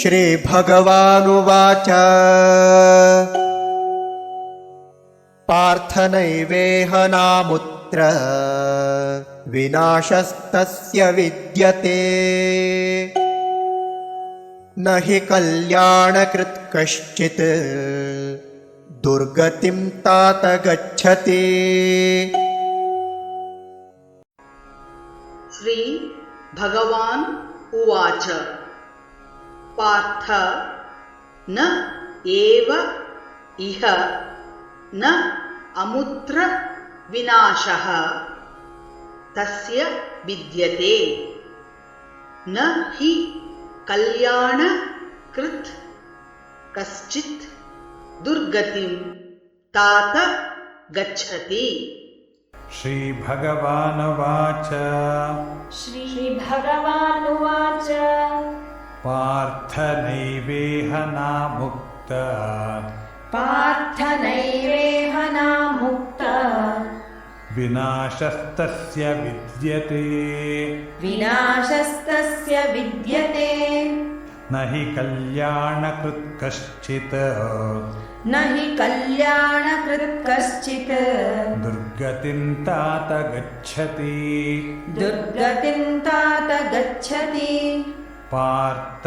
श्रीभगवानुवाच पार्थ नैवेह नामुत्र विनाशस्तस्य विद्यते न हि कल्याणकृत् कश्चित् दुर्गतिं तात गच्छति। श्री भगवान् उवाच पार्थ न एव इह न अमुत्र विनाशः तस्य विद्यते न हि कल्याणकृत् कश्चित् दुर्गतिं तात गच्छति। श्रीभगवानुवाच पार्थ नैवेह नामुक्त विनाशस्तस्य विद्यते न हि कल्याणकृत् कश्चित् दुर्गतिं तात गच्छति। पार्थ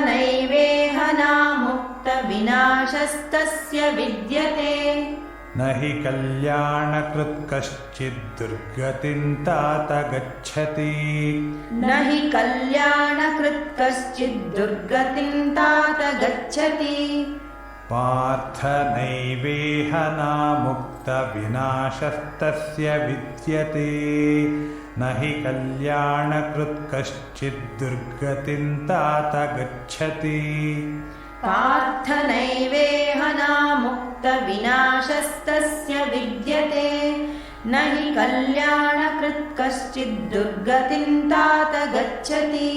नैवेह नामुक्त विनाशस्तस्य विद्यते न हि कल्याणकृत् कश्चित् दुर्गतिं तात गच्छति। पार्थ नैवेह नामुक्त विनाशस्तस्य विद्यते न हि कल्याणकृत् कश्चित् दुर्गतिं तात गच्छति। पार्थ नैवेह नामुक्त विनाशस्तस्य विद्यते न हि कल्याणकृत् कश्चित् दुर्गतिं तात गच्छति।